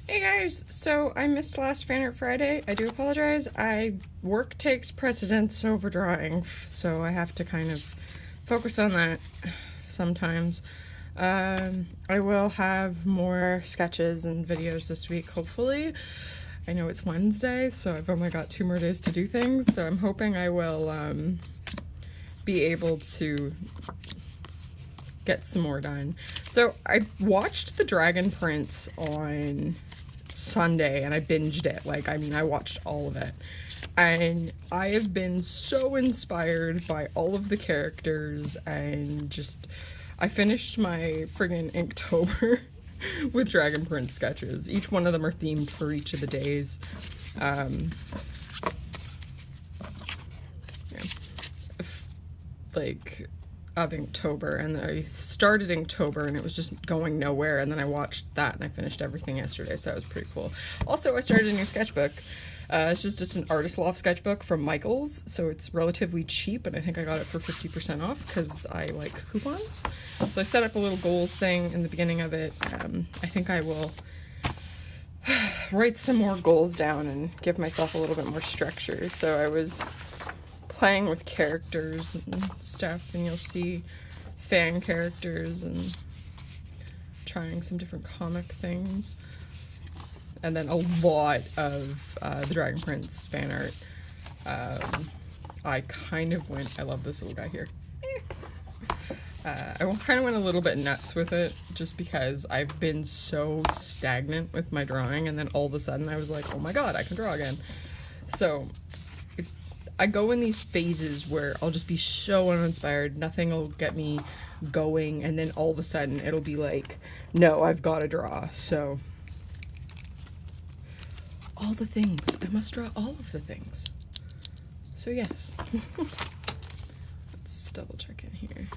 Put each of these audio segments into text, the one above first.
Hey guys, so I missed last Fan Art Friday. I do apologize. Work takes precedence over drawing, so I have to kind of focus on that sometimes. I will have more sketches and videos this week, hopefully. I know it's Wednesday, so I've only got 2 more days to do things, so I'm hoping I will be able to get some more done. So I watched The Dragon Prince on Sunday and I binged it. I watched all of it. And I have been so inspired by all of the characters and I finished my friggin' Inktober with Dragon Prince sketches. Each one of them are themed for each of the days. Of Inktober, and I started Inktober and it was just going nowhere, and then I watched that and I finished everything yesterday, so that was pretty cool. Also, I started a new sketchbook. It's just an Artist Loft sketchbook from Michaels, so it's relatively cheap, and I think I got it for 50% off because I like coupons. So I set up a little goals thing in the beginning of it. I think I will write some more goals down and give myself a little bit more structure. So I was playing with characters and stuff, and you'll see fan characters and trying some different comic things, and then a lot of the Dragon Prince fan art. I love this little guy here. I kind of went a little bit nuts with it just because I've been so stagnant with my drawing, and then all of a sudden I was like, oh my god, I can draw again. So I go in these phases where I'll just be so uninspired, nothing will get me going, and then all of a sudden it'll be like, no, I've got to draw. So all the things. I must draw all of the things. So yes. Let's double check in here.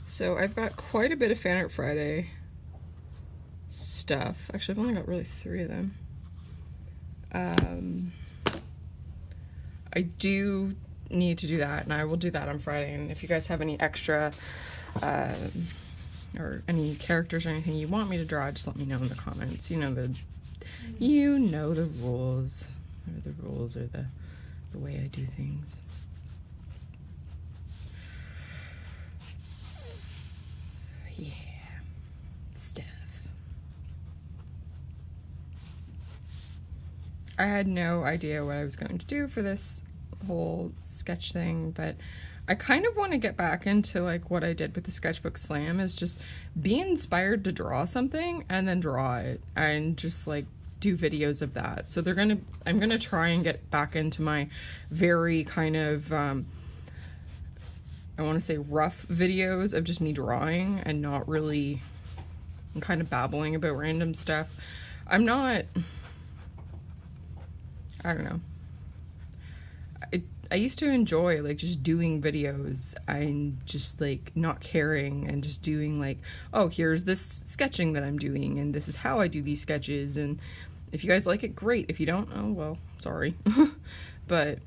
So I've got quite a bit of Fan Art Friday stuff. Actually, I've only got really 3 of them. I do need to do that, and I will do that on Friday. And if you guys have any extra or any characters or anything you want me to draw, just let me know in the comments. You know the rules. Or the rules are the way I do things. Yeah. Stuff. I had no idea what I was going to do for this whole sketch thing, but I kind of want to get back into like what I did with the sketchbook slam, is just be inspired to draw something and then draw it and just like do videos of that. So I'm gonna try and get back into my very kind of I want to say rough videos of just me drawing and not really kind of babbling about random stuff. I don't know. I used to enjoy like just doing videos and just like not caring and just doing like, oh, here's this sketching that I'm doing and this is how I do these sketches, and if you guys like it, great. If you don't, oh well, sorry. But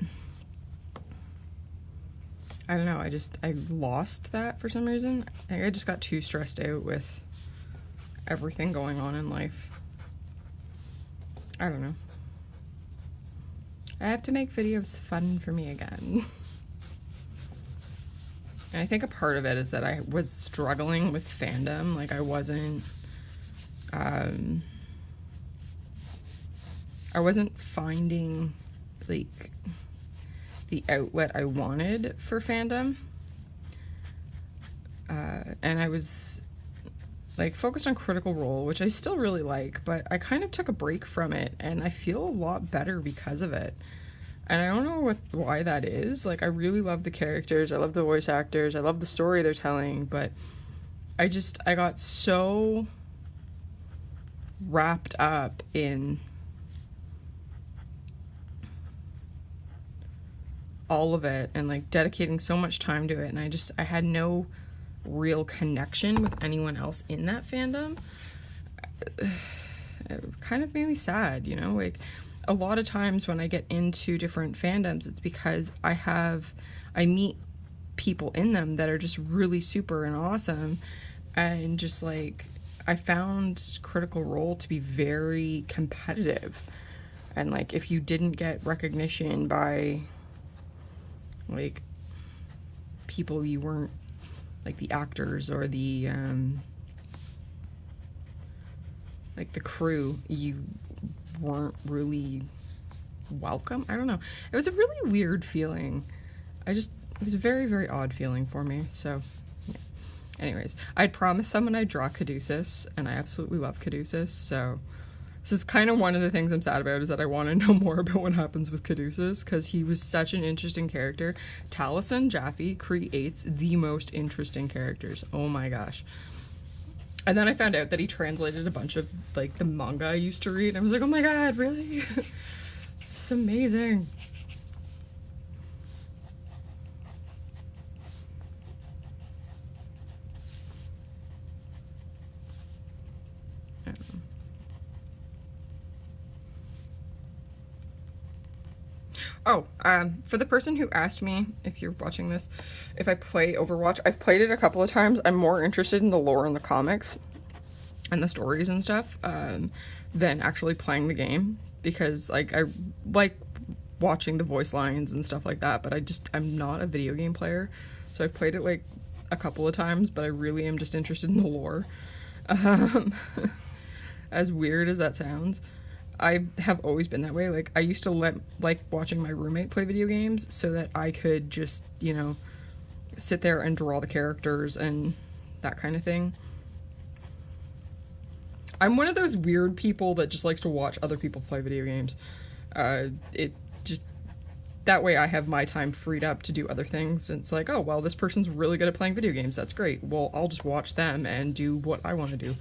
I don't know, I lost that for some reason. I just got too stressed out with everything going on in life. I don't know. I have to make videos fun for me again. And I think a part of it is that I was struggling with fandom. Like I wasn't finding like the outlet I wanted for fandom. And I was like focused on Critical Role, which I still really like, but I kind of took a break from it and I feel a lot better because of it. And I don't know why that is. Like I really love the characters, I love the voice actors, I love the story they're telling, but I got so wrapped up in all of it and like dedicating so much time to it, and I had no real connection with anyone else in that fandom. It kind of made me sad, you know? Like a lot of times when I get into different fandoms, it's because I meet people in them that are just really super and awesome, and just like I found Critical Role to be very competitive. And, like, if you didn't get recognition by, like, people you weren't, like, the actors or the, like, the crew, you weren't really welcome. I don't know. It was a really weird feeling. It was a very, very odd feeling for me. So, yeah. Anyways, I'd promised someone I'd draw Caduceus, and I absolutely love Caduceus, so this is kind of one of the things I'm sad about, is that I want to know more about what happens with Caduceus, because he was such an interesting character. Taliesin Jaffe creates the most interesting characters. Oh my gosh. And then I found out that he translated a bunch of, like, the manga I used to read. I was like, oh my god, really? It's amazing. Oh, for the person who asked me, if you're watching this, if I play Overwatch, I've played it a couple of times. I'm more interested in the lore in the comics and the stories and stuff than actually playing the game, because, like, I like watching the voice lines and stuff like that, but I'm not a video game player, so I've played it, like, a couple of times, but I really am just interested in the lore. As weird as that sounds, I have always been that way. Like, I used to like watching my roommate play video games so that I could just, you know, sit there and draw the characters and that kind of thing. I'm one of those weird people that just likes to watch other people play video games. It just, that way I have my time freed up to do other things. And it's like, oh, well, this person's really good at playing video games. That's great. Well, I'll just watch them and do what I want to do.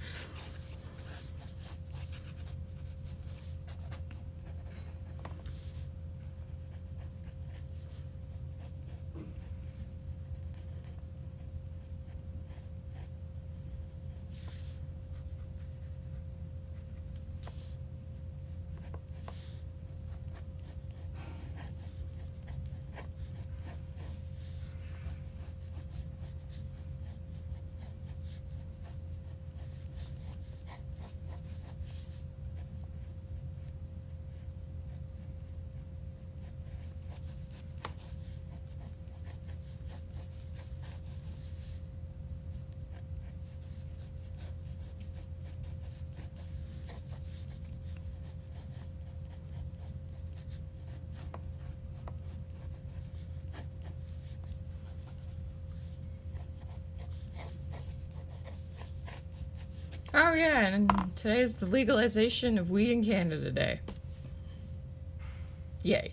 Oh yeah, and today's the legalization of weed in Canada Day. Yay.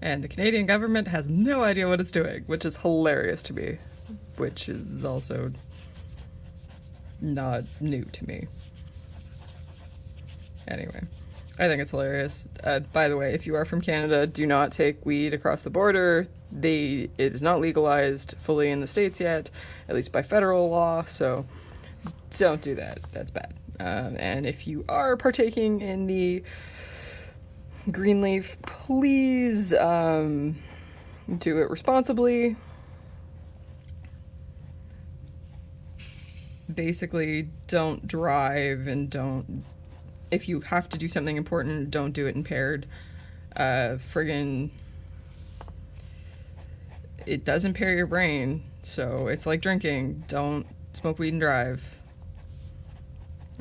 And the Canadian government has no idea what it's doing, which is hilarious to me, which is also not new to me. Anyway, I think it's hilarious. By the way, if you are from Canada, do not take weed across the border. It is not legalized fully in the States yet, at least by federal law, so don't do that. That's bad. And if you are partaking in the Greenleaf, please do it responsibly. Basically, don't drive, and if you have to do something important, don't do it impaired. It does impair your brain, so it's like drinking. Don't smoke weed and drive.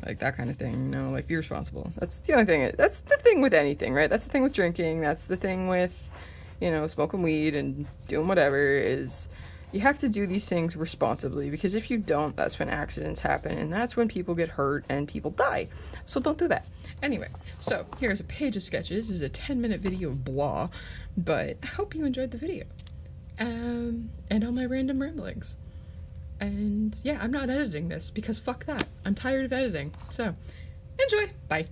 Like, that kind of thing, you know, like, be responsible. That's the only thing. That's the thing with anything, right? That's the thing with drinking. That's the thing with, you know, smoking weed and doing whatever, is you have to do these things responsibly, because if you don't, that's when accidents happen, and that's when people get hurt and people die. So don't do that. Anyway, so here's a page of sketches. This is a 10-minute video of blah, but I hope you enjoyed the video. And all my random ramblings. And yeah, I'm not editing this because fuck that. I'm tired of editing. So, enjoy. Bye.